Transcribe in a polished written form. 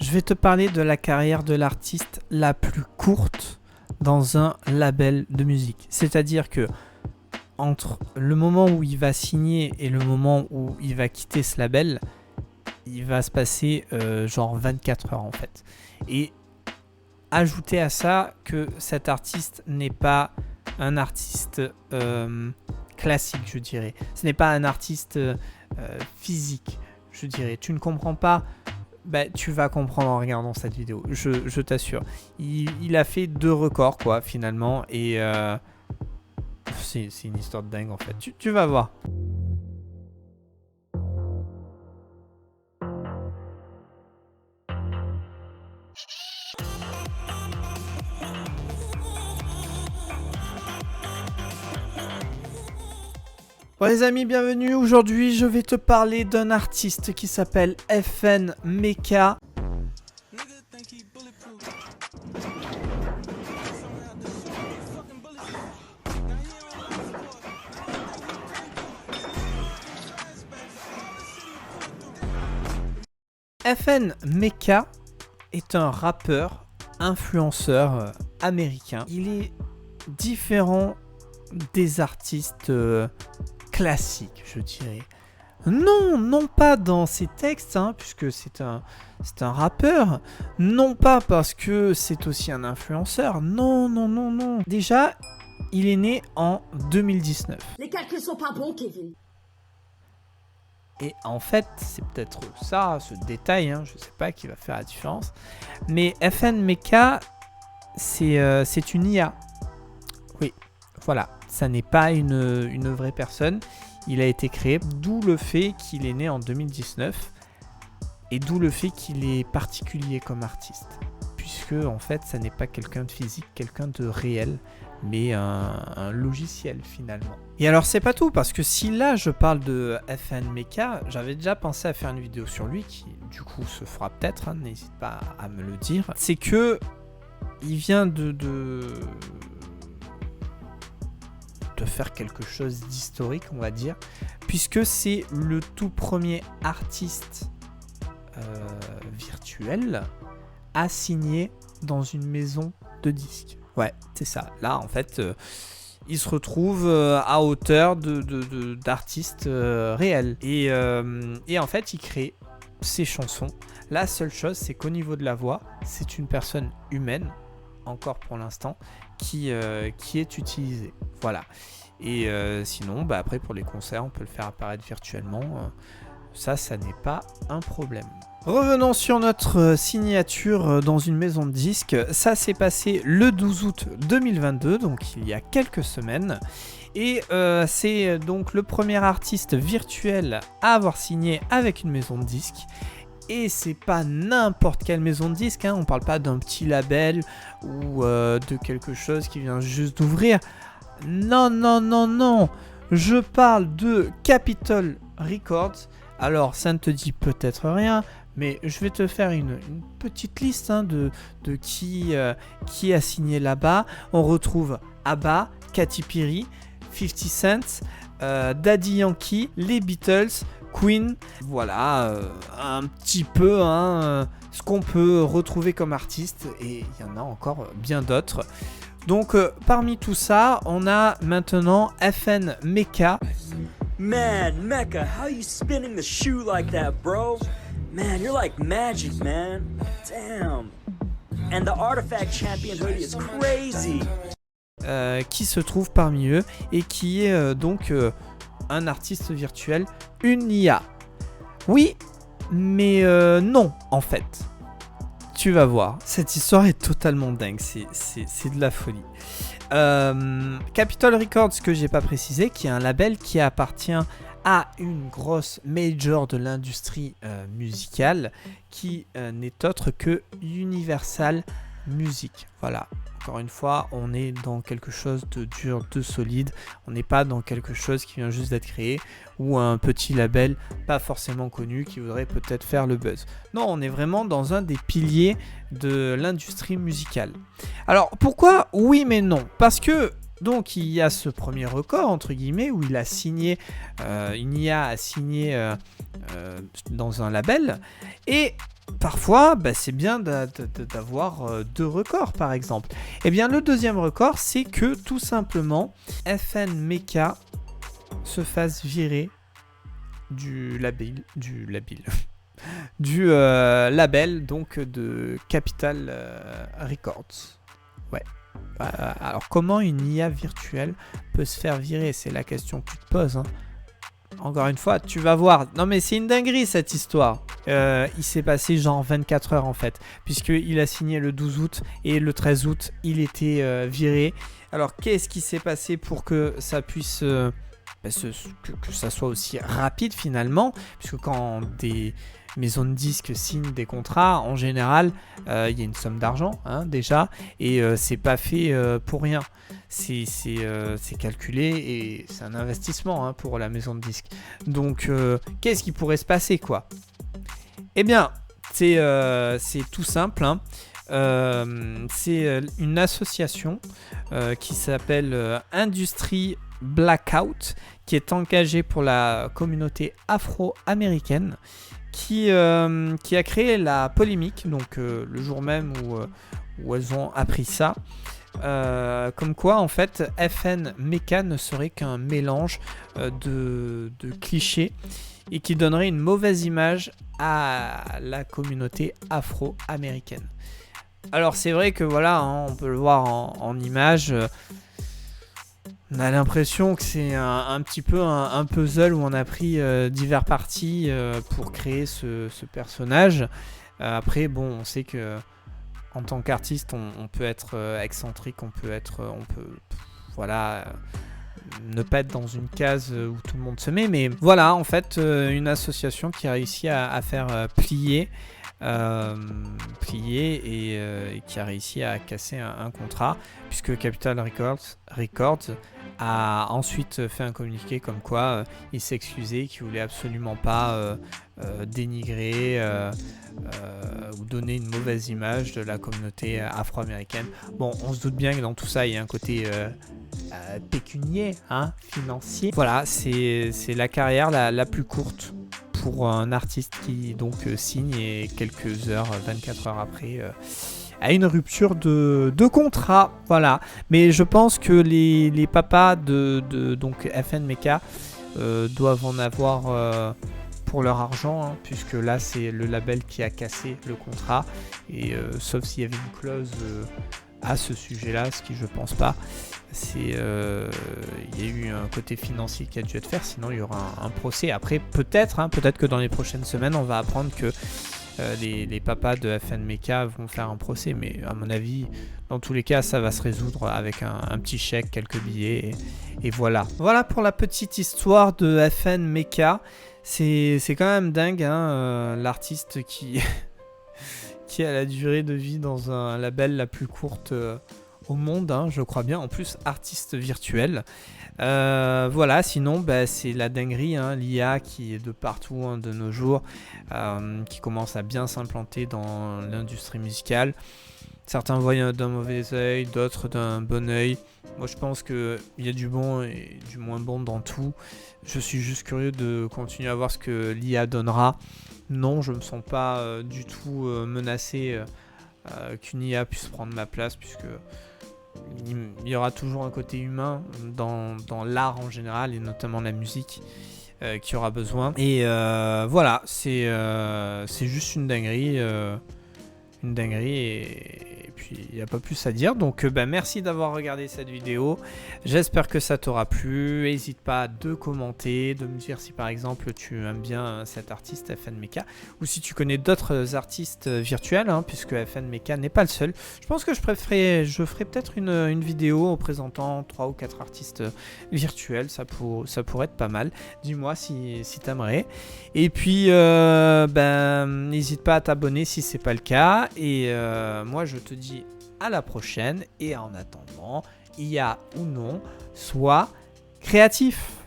Je vais te parler de la carrière de l'artiste la plus courte dans un label de musique. C'est-à-dire que entre le moment où il va signer et le moment où il va quitter ce label, il va se passer genre 24 heures en fait. Et ajouter à ça que cet artiste n'est pas un artiste classique, je dirais. Ce n'est pas un artiste physique, je dirais. Tu ne comprends pas, tu vas comprendre en regardant cette vidéo, je t'assure. Il a fait 2 records, quoi, finalement, et c'est une histoire de dingue, en fait. Tu vas voir. Bon les amis, bienvenue. Aujourd'hui, je vais te parler d'un artiste qui s'appelle FN Meka. FN Meka est un rappeur, influenceur américain. Il est différent des artistes classique, je dirais. Non pas dans ses textes, puisque c'est un rappeur. Non pas parce que c'est aussi un influenceur. Non. Déjà, il est né en 2019. Les calculs sont pas bons, Kevin. Et en fait, c'est peut-être ça, ce détail, je sais pas, qui va faire la différence. Mais FN Meka, c'est une IA. Oui, voilà. Ça n'est pas une vraie personne. Il a été créé, d'où le fait qu'il est né en 2019 et d'où le fait qu'il est particulier comme artiste. Puisque en fait, ça n'est pas quelqu'un de physique, quelqu'un de réel, mais un logiciel finalement. Et alors, c'est pas tout, parce que si là je parle de FN Meka, j'avais déjà pensé à faire une vidéo sur lui qui du coup se fera peut-être, n'hésite pas à me le dire. C'est que il vient de faire quelque chose d'historique, on va dire, puisque c'est le tout premier artiste virtuel à signer dans une maison de disques. Ouais, c'est ça. Là, en fait, il se retrouve à hauteur d'artistes réels. Et en fait, il crée ses chansons. La seule chose, c'est qu'au niveau de la voix, c'est une personne humaine, encore pour l'instant, qui est utilisé. Voilà. Et sinon, après pour les concerts, on peut le faire apparaître virtuellement. Ça n'est pas un problème. Revenons sur notre signature dans une maison de disques. Ça s'est passé le 12 août 2022, donc il y a quelques semaines. Et c'est donc le premier artiste virtuel à avoir signé avec une maison de disques. Et c'est pas n'importe quelle maison de disques, on parle pas d'un petit label ou de quelque chose qui vient juste d'ouvrir. Non. Je parle de Capitol Records. Alors, ça ne te dit peut-être rien, mais je vais te faire une petite liste de qui a signé là-bas. On retrouve ABBA, Katy Perry, 50 Cent, Daddy Yankee, les Beatles, Queen. Voilà, un petit peu ce qu'on peut retrouver comme artiste, et il y en a encore bien d'autres. Donc parmi tout ça, on a maintenant FN Meka. Man, Mecca, how you spinning the shoe like that, bro? Man, you're like magic, man. Damn. And the Artifact Champion hoodie is crazy. Qui se trouve parmi eux et qui est donc un artiste virtuel, une IA. Oui, mais non, en fait. Tu vas voir, cette histoire est totalement dingue, c'est de la folie. Capitol Records, que j'ai pas précisé, qui est un label qui appartient à une grosse major de l'industrie musicale, qui n'est autre que Universal Music. Voilà, encore une fois, on est dans quelque chose de dur, de solide. On n'est pas dans quelque chose qui vient juste d'être créé ou un petit label pas forcément connu qui voudrait peut-être faire le buzz. Non, on est vraiment dans un des piliers de l'industrie musicale. Alors, pourquoi oui mais non? Parce que donc il y a ce premier record entre guillemets où il a signé, une IA a signé dans un label, et parfois, c'est bien d'avoir 2 records, par exemple. Eh bien, le deuxième record, c'est que, tout simplement, FN Mecha se fasse virer du label, label donc de Capital Records. Ouais. Alors, comment une IA virtuelle peut se faire virer? C'est la question que tu te poses, hein. Encore une fois, tu vas voir. Non mais c'est une dinguerie cette histoire. Il s'est passé genre 24 heures en fait. Puisqu'il a signé le 12 août et le 13 août, il était viré. Alors qu'est-ce qui s'est passé pour que ça puisse... que ça soit aussi rapide finalement? Puisque quand des maisons de disques signent des contrats, en général, il y a une somme d'argent déjà. Et c'est pas fait pour rien. C'est calculé et c'est un investissement pour la maison de disques. Donc, qu'est-ce qui pourrait se passer, quoi? Eh bien, c'est tout simple. C'est une association qui s'appelle Industry Blackout, qui est engagée pour la communauté afro-américaine, qui a créé la polémique, donc le jour même où elles ont appris ça. Comme quoi en fait FN Mecha ne serait qu'un mélange de clichés et qui donnerait une mauvaise image à la communauté afro-américaine. Alors c'est vrai que voilà, on peut le voir en image, on a l'impression que c'est un petit peu un puzzle où on a pris divers parties pour créer ce personnage. Après bon, on sait que en tant qu'artiste, on peut être excentrique, on peut ne pas être dans une case où tout le monde se met, mais voilà, en fait, une association qui a réussi à faire plier et qui a réussi à casser un contrat, puisque Capital Records a ensuite fait un communiqué comme quoi il s'excusait, qu'il voulait absolument pas dénigrer ou donner une mauvaise image de la communauté afro-américaine. Bon, on se doute bien que dans tout ça, il y a un côté pécunier, financier. Voilà, c'est la carrière la plus courte pour un artiste qui donc signe et quelques heures, 24 heures après, a une rupture de contrat. Voilà. Mais je pense que les papas de donc FN Mecha doivent en avoir pour leur argent, puisque là c'est le label qui a cassé le contrat, et sauf s'il y avait une clause à ce sujet-là, ce qui je pense pas. Il y a eu un côté financier qui a dû être fait, sinon il y aura un procès. Après peut-être que dans les prochaines semaines on va apprendre que les papas de FN Mecha vont faire un procès, mais à mon avis dans tous les cas ça va se résoudre avec un petit chèque, quelques billets et voilà. Voilà pour la petite histoire de FN Mecha. C'est quand même dingue, l'artiste qui a la durée de vie dans un label la plus courte au monde, je crois bien, en plus artiste virtuel. Voilà, sinon c'est la dinguerie, l'IA qui est de partout de nos jours, qui commence à bien s'implanter dans l'industrie musicale. Certains voient d'un mauvais œil, d'autres d'un bon œil. Moi je pense qu'il y a du bon et du moins bon dans tout. Je suis juste curieux de continuer à voir ce que l'IA donnera. Non, je ne me sens pas du tout menacé qu'une IA puisse prendre ma place, puisque il y aura toujours un côté humain dans l'art en général, et notamment la musique, qui aura besoin. Et voilà, c'est juste une dinguerie. Et puis il n'y a pas plus à dire. Donc merci d'avoir regardé cette vidéo. J'espère que ça t'aura plu. N'hésite pas de commenter, de me dire si par exemple tu aimes bien cet artiste FN Mecha, ou si tu connais d'autres artistes virtuels, puisque FN Mecha n'est pas le seul. Je pense que je ferai peut-être une vidéo présentant 3 ou 4 artistes virtuels. Ça pourrait être pas mal. Dis-moi si t'aimerais. Et puis n'hésite pas à t'abonner si c'est pas le cas. Et moi je te dis à la prochaine, et en attendant, IA ou non, sois créatif.